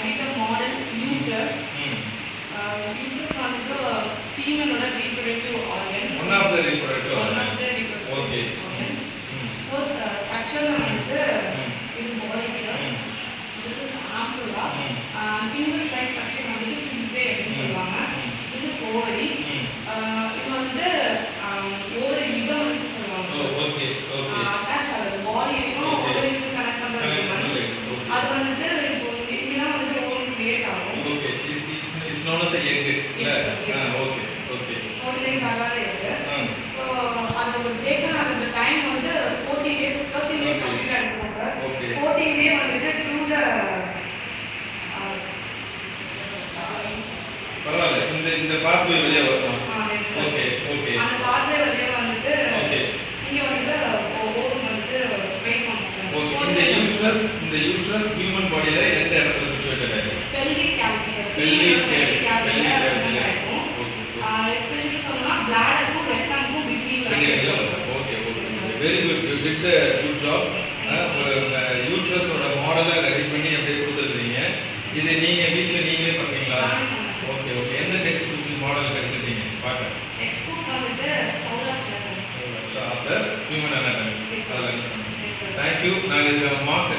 did a model uterus. Uterus வந்துட்டு female-ஓட reproductive organ. One of the reproductive organ. One of the reproductive Okay. organ. First structure வந்துட்டு இது body sir. This is ampulla. Female like structure வந்துட்டு fibulae அப்படின்னு சொல்லுவாங்க. This is ovary. இது வந்து ovary ligament சொல்லுவாங்க. Okay. Okay. Attach ஆகுது பாடியையும் ovaries connect பண்றது மாதிரி. அது வந்துட்டு இப்போ இதெல்லாம் வந்து ஓவரி கிரியேட் ஆகும். Okay. It's known as a egg. Yes. Okay. Okay. 40 days ஆகாத egg. So அது டேக்கன் ஆகுது டைம் வந்து 40 days 30 days கம்ப்ளீட் ஆகிடும் சார். 14 day வந்துட்டு through the பரவாயில்ல இந்த பாத்வே வெளியே வரும். ஓகே ஓகே அந்த பாத்வே வெளியே வந்துட்டு ஓகே இங்க வந்து ஓவம் வந்து வெயிட் பண்ணும் சார். ஓகே இந்த யூட்ரஸ் ஹியூமன் பாடியில எந்த இடத்துல சிச்சுவேட்டட் ஆயிருக்கு? Pelvic cavity sir. பெல்விக் கேவிட்டில இருக்கும். எஸ்பெஷலி சொல்லணும்னா பிளாடருக்கும் ரெக்டம்க்கும் பிட்வீன்ல. Okay very good. You did the good job. யூட்ரஸோட மாடலை ரெடி பண்ணி அப்படியே கொடுத்துருக்கீங்க. இது நீங்க வீட்ல நீங்களே பண்ணீங்களா? ஓகே எந்த டெக்ஸ்ட் புக் மாடல் எடுத்துட்டீங்க பாக்க? டெக்ஸ்ட் புக் வந்துட்டு Saurashtra sir. After human anatomy. Thank you. நாங்க இதுல மார்க்ஸ்